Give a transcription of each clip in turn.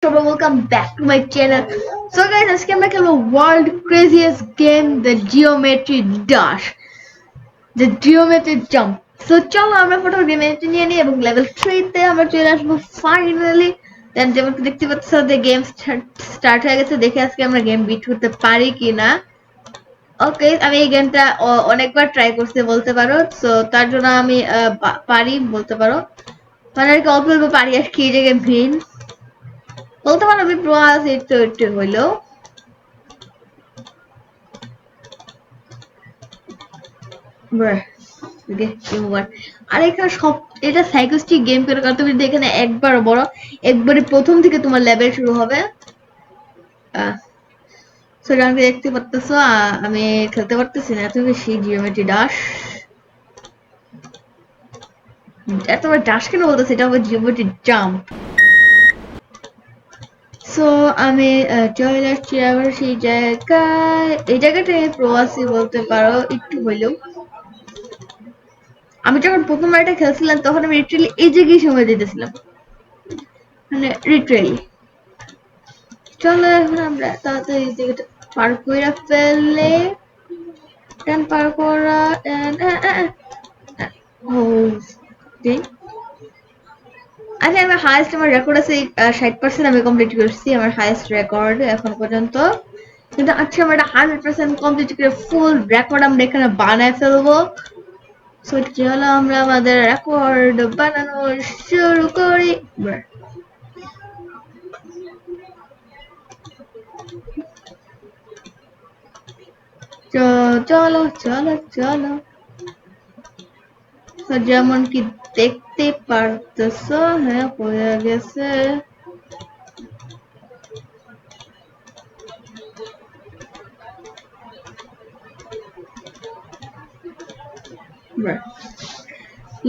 Shabba, welcome back to my channel. So guys, আজকে আমরা খেলবো world craziest game, the geometry dash, the geometry jump. So চলো আমরা প্রথমে গেম নিয়ে নিই এবং লেভেল 3 তে আমরা চলে আসবো ফাইনালি। দেন যেমন দেখতে পাচ্ছ যে গেম স্টার্ট হয়ে গেছে, দেখে আজকে আমরা গেম বিট করতে পারি কিনা। ওকে, আমি এই গেমটা অনেকবার ট্রাই করতে বলতে পারো, সো তার জন্য আমি পারি বলতে পারো, মানে আর কি অল্প অল্প পারি আর কি। এই জায়গায় ভিন বলতে পারো আমি প্রো আছি একটু একটু হইলেও। আর এখানে সব এটা সাইকোস্টিক গেম করে, কারণ তুমি এখানে একবার বড় একবারে প্রথম থেকে তোমার লেভেল শুরু হবে। সেটা আমি দেখতে পারতেছো, আমি খেলতে পারতেছি না এত বেশি জিওমেট্রি ডাশ। এতবার ডাশ কেন বলতেছি, এটা হবে জিওমেট্রি জাম্প। সো আমি চলে যাচ্ছি আবার সেই জায়গায়। এই জায়গাটা প্রবাসী বলতে পারো একটু হইলেও। আমি যখন প্রথমবার এটা খেলছিলাম তখন আমি লিটারালি এই জায়গায় সময় দিতেছিলাম, মানে লিটারালি। চলো এখন আমরা তাড়াতাড়ি এই জায়গাটা পার করে ফেললে পার করা। আচ্ছা, আমার হাইয়েস্ট আমার রেকর্ড আছে 60%, আমি কমপ্লিট করছি আমার হাইয়েস্ট রেকর্ড এখন পর্যন্ত। কিন্তু আচ্ছা, আমরা 100% কমপ্লিট করে ফুল রেকর্ড আমরা এখানে বানায় ফেলবো। সো চলো আমরা আমাদের রেকর্ড বানানো শুরু করি। চলো চলো চলো, যেমন কি দেখতে পারতেছো, হ্যাঁ হয়ে গেছে।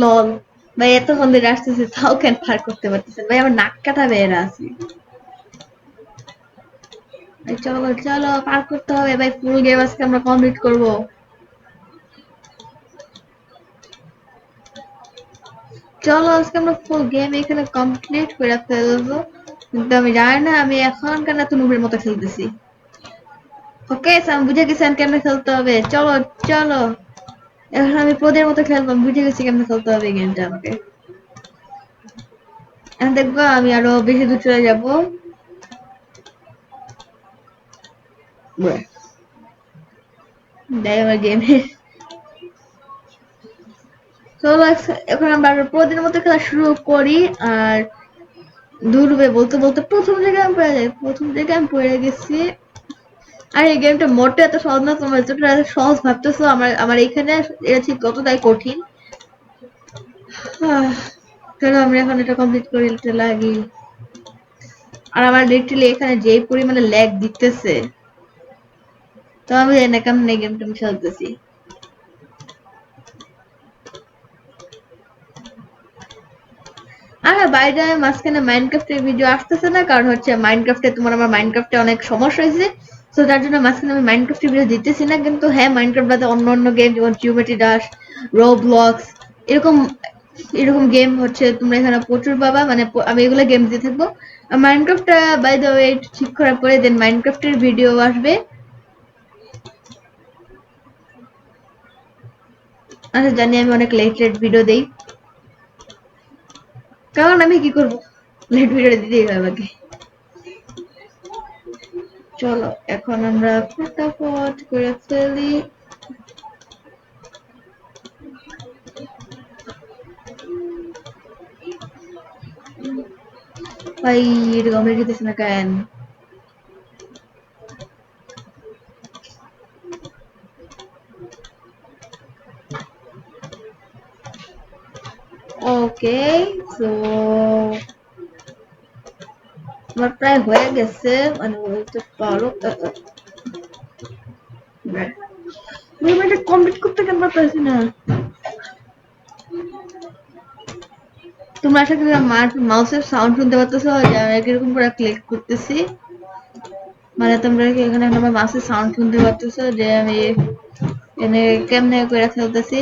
লল ভাই, এতক্ষণ ধরে আসতেছে তাও কেন পার করতে পারতেছেন ভাই? আমার নাক কাটা বের আছে। চলো চলো, পার করতে হবে ভাই, ফুল গেম আজকে আমরা কমপ্লিট করবো। চলো আজকে আমরা ফুল গেম এখানে কমপ্লিট করে ফেলবো। কিন্তু আমি জানি না আমি এখন কেন এত নুবের মতো খেলতেছি। ওকে, আমি বুঝে গেছি কেমনে খেলতে হবে। চলো চলো, এখন আমি প্রদের মতো খেলবো, আমি বুঝে গেছি কেমনে খেলতে হবে গেমটা আমাকে। এখন দেখবো আমি আরো বেশি দূর চলে যাবো। গেমে চলো এখন আমরা প্রদের মতো খেলা শুরু করি। আর দূরবে বলতে বলতে প্রথম জায়গায় আমি পড়ে যাই, প্রথম জায়গায় আমি পড়ে গেছি। আর এই গেমটা মোটে এত সহজ না, তোমরা যতটা সহজ ভাবতেছো আমার আমার এখানে এটা ঠিক ততটাই কঠিন। চলো আমরা এখন এটা কমপ্লিট করে নিতে লাগি। আর আমার লিটারালি এখানে যে পরিমাণে ল্যাগ দিতেছে, তো আমি জানি না কেমন এই গেমটা আমি খেলতেছি। আর হ্যাঁ, বাইরে মাঝখানে মাইনক্রাফটের ভিডিও আসতেছে না, কারণ হচ্ছে মাইনক্রাফটে তোমার আমার মাইনক্রাফটে অনেক সমস্যা হয়েছে। তো তার জন্য মাঝখানে আমি মাইনক্রাফটের ভিডিও দিতেছি না। কিন্তু হ্যাঁ, মাইনক্রাফট বাদে অন্য অন্য গেম যেমন জিওমেট্রি ডাশ, রোবলক্স, এরকম এরকম গেম হচ্ছে তোমরা এখানে প্রচুর পাবা। মানে আমি এগুলো গেম দিয়ে থাকবো। আর মাইনক্রাফটটা বাই দ্য ওয়ে ঠিক করার পরে দেন মাইনক্রাফটের ভিডিও আসবে। আচ্ছা, জানি আমি অনেক লেট লেট ভিডিও দেই, কারণ আমি কি করবো, লেট ভিডিও দিতেই হবে আমাকে। চলো এখন আমরা ফটাফট করে ফেলি। ভাই এটা কমপ্লিট হইতেছে না কেন? ওকে, সো আমার প্রায় হয়ে গেছে, মানে বলতে পারো। এটা কমপ্লিট করতে কেন পারতেছি না? তোমরা আশা করি মাউসের সাউন্ড শুনতে পারতেছো, যে আমি কিরকম করে ক্লিক করতেছি। মানে তোমরা কি এখানে আমার মাউসের সাউন্ড শুনতে পারতেছো যে আমি এখানে কেমনে করে খেলতেছি?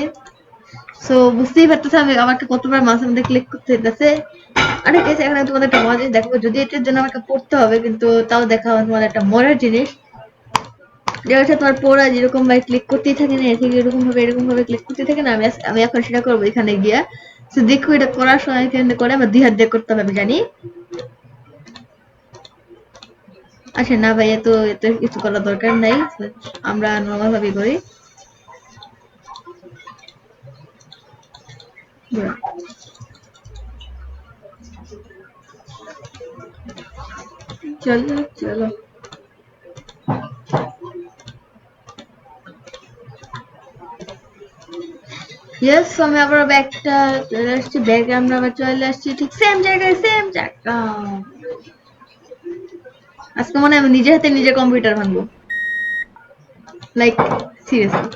সো বুঝতেই পারতেছে আমি আমাকে কতবার মাঝে মধ্যে ক্লিক করতে হইতেছে। আরে গেছে এখানে তোমাদের একটা মজা দেখো, যদি এটার জন্য আমাকে পড়তে হবে, কিন্তু তাও দেখা তোমার একটা মজার জিনিস, যেটা হচ্ছে তোমার পড়া যেরকম ভাবে ক্লিক করতেই থাকে না, ঠিক এরকম ভাবে ক্লিক করতে থাকে না। আমি এখন সেটা করবো এখানে গিয়া। তো দেখো এটা করার সময় এখানে করে আমার 2 হাত দিয়ে করতে হবে, আমি জানি। আচ্ছা না ভাই, এত এত কিছু করার দরকার নাই, আমরা নর্মাল ভাবে করি। চলো চলো, ইয়েস আমি আবার ব্যাগটা চলে আসছি, ব্যাগে আমরা আবার চলে আসছি ঠিক সেম জায়গায়, সেম জায়গা। আজকে মনে হয় আমি নিজে হাতে নিজের কম্পিউটার ভাঙবো, লাইক সিরিয়াসলি।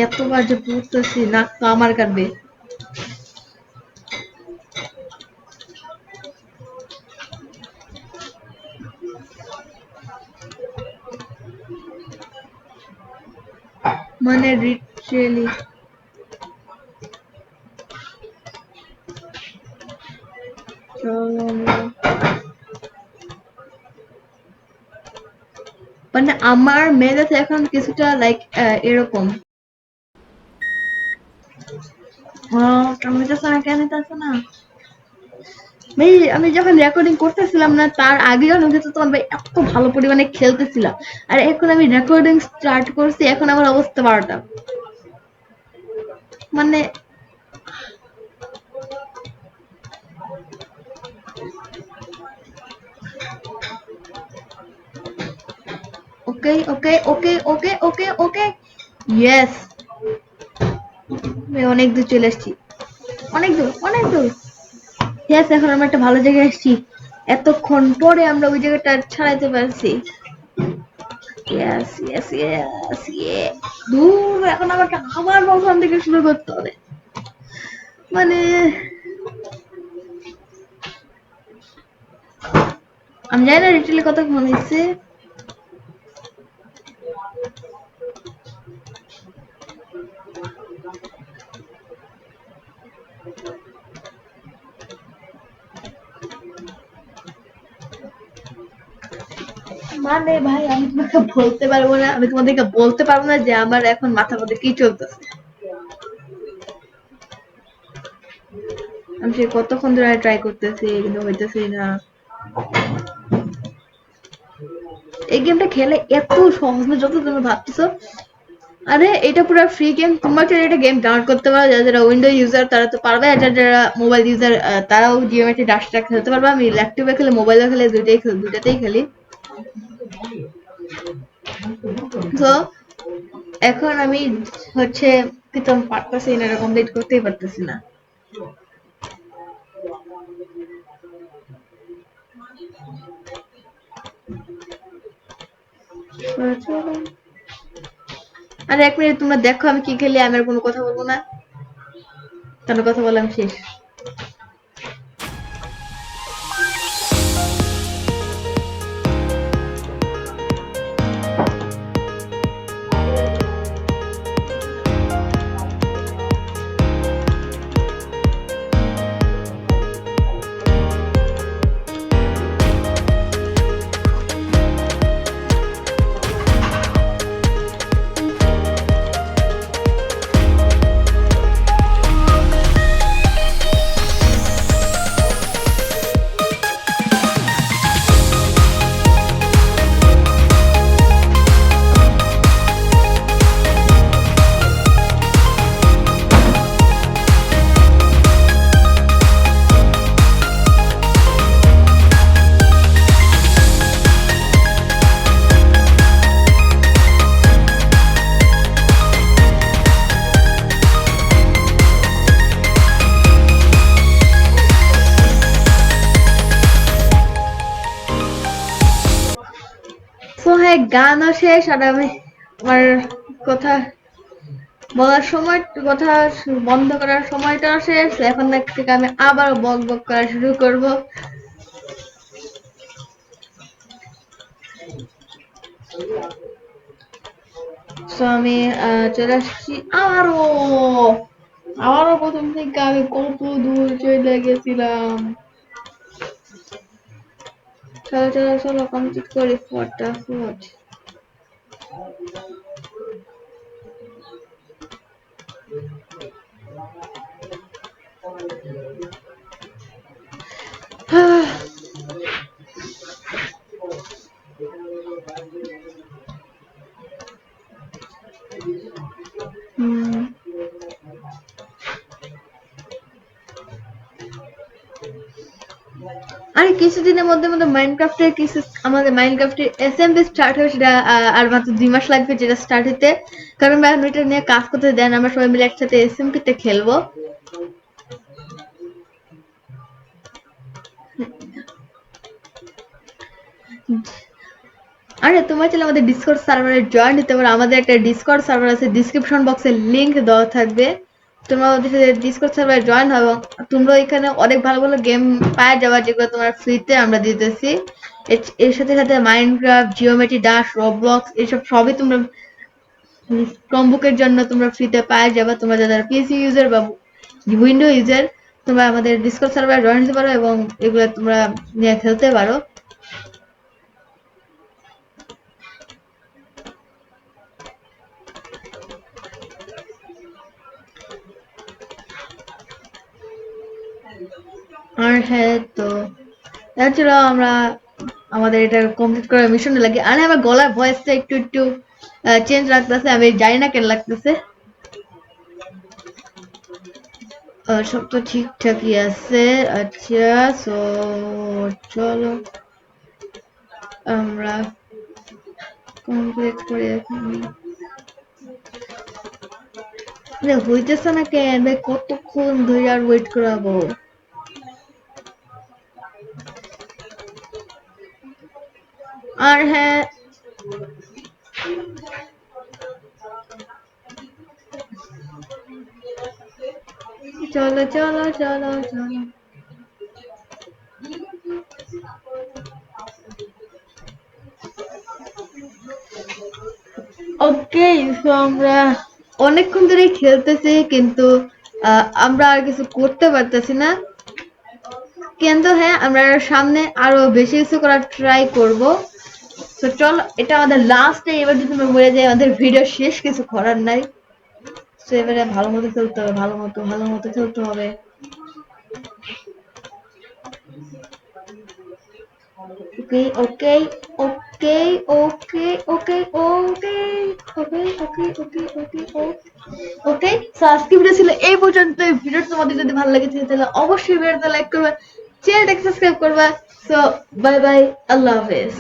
এতবার যে পড়তেছি নাক তো আমার কাটবে। মানে লিটারেলি মানে আমার মেজাজ এখন কিছুটা লাইক এরকম। কেমন হইতেছে না, কেন হইতেছে না ভাই? আমি যখন রেকর্ডিং করতেছিলাম না, তার আগে যখন হইতেছে তখন ভাই এত ভালো পরিমাণে খেলতেছিলাম। আর এখন আমি রেকর্ডিং স্টার্ট করছি, এখন আমার অবস্থা 12টা। মানে ওকে ওকে ওকে ওকে ওকে ওকে, ইয়েস। অনেক দূর চলে আসছি, অনেক দূর অনেক দূর। ইয়েস, এখন আমরা একটা ভালো জায়গায় আসছি, এতক্ষণ পরে আমরা ওই জায়গাটা ছাড়াইতে পারছি। ইয়েস ইয়েস ইয়েস ইয়ে। দূর, এখন আমাকে আবার প্রথম থেকে শুরু করতে হবে। মানে আমি জানি না লিটারালি কতক্ষণ হয়েছে। মানে ভাই আমি তোমাকে বলতে পারবো না, আমি তোমাদেরকে বলতে পারবো না যে আমার এখন মাথার মধ্যে কি চলতেছে। আমি সে কতক্ষণ ধরে ট্রাই করতেছি কিন্তু হইতেছি না। এই গেমটা খেলে এত সহজ না যত তুমি ভাবতেছো। আরে এটা পুরো ফ্রি গেম, তোমরা চাইলে এটা গেম ডাউনলোড করতে পারো। যারা যারা উইন্ডো ইউজার তারা তো পারবে, আর যারা যারা মোবাইল ইউজার তারাও জিওমেট্রি ডাশটা খেলতে পারবে। আমি ল্যাপটপে খেলে মোবাইলে খেলে দুইটাতেই খেলি। তো এখন আমি হচ্ছে প্রীতম পারতেছি না, এটা কমপ্লিট করতেই পারতেছি না। আরে 1 মিনিট তোমরা দেখো আমি কি খেলি, আমি আর কোনো কথা বলবো না, কারণ কথা বললাম শেষ। তো হ্যাঁ, গানও শেষ, আর আমি আমার কথা বলার সময়, কথা বন্ধ করার সময়টা শেষ। এখন থেকে আমি আবার বক বক করা শুরু করব। সো আমি চলে আসছি আবারও প্রথম থেকে আমি কত দূর চলে গেছিলাম। চলো চলো চলো কমপ্লিট করি ফটাফট। আরে কিছুদিনের মধ্যে মধ্যে মাইনক্রাফটের কিছু আমাদের মাইনক্রাফটের এসএমবি স্টার্ট হবে, সেটা আর মাত্র 2 মাস লাগবে যেটা স্টার্ট হতে, কারণ ভাই এটা নিয়ে কাজ করতে দেন, আমরা সবাই মিলে একসাথে এসএমপিতে খেলবো। আরে তোমার চাইলে আমাদের ডিসকর্ড সার্ভারে জয়েন দিতে পারো, আমাদের একটা ডিসকর্ড সার্ভার আছে, ডিসক্রিপশন বক্সে লিংক দেওয়া থাকবে, তোমরা ওদের সাথে ডিসকর্ড সার্ভারে জয়েন হবে, তোমরা এখানে অনেক ভালো ভালো গেম পাওয়া যাবে যেগুলো তোমার ফ্রিতে আমরা দিতেছি। এর সাথে সাথে মাইনক্রাফট, জিওমেট্রি ডাশ, রবলক্স এসব সবই তোমরা ক্রমবুকের জন্য তোমরা ফ্রিতে পাওয়া যাবে। তোমরা যারা পিসি ইউজার বা উইন্ডো ইউজার তোমরা আমাদের ডিসকর্ড সার্ভারে জয়েন দিতে পারো এবং এগুলো তোমরা নিয়ে খেলতে পারো। আর হ্যাঁ, তো ছিল আমরা আমাদের এটা কমপ্লিট করার মিশন লাগে। আরে আমার গলার ভয়েসটা একটু একটু চেঞ্জ লাগতেছে, আমি জানি না কেন লাগতেছে। সব তো ঠিকঠাকই আছে। আচ্ছা, সো চলো আমরা কমপ্লিট করে হইতেছে না কেন ভাই, কতক্ষণ ধরে আর ওয়েট করাবো। আর হ্যাঁ, চলো চলো চলো চলো। ওকে, তো আমরা অনেকক্ষণ ধরে খেলতেছি কিন্তু আমরা আর কিছু করতে পারতেছি না, কিন্তু হ্যাঁ আমরা সামনে আরো বেশি কিছু করার ট্রাই করব। তো চল, এটা আমাদের লাস্ট, এবার যদি আমরা মরে যাই আমাদের ভিডিও শেষ, কিছু করার নাই। তো এবারে ভালো মতো খেলতে হবে, ভালো মতো খেলতে হবে। ওকে ওকে ওকে ওকে ওকে ওকে ওকে ওকে ওকে ওকে ওকে। সো আজকে ভিডিও ছিল এই পর্যন্ত। ভিডিও তোমাদের যদি ভালো লাগে তাহলে অবশ্যই ভিডিওতে লাইক করবে, চ্যানেলটাকে সাবস্ক্রাইব করবে। সো বাই বাই, আল্লাহ হাফেজ।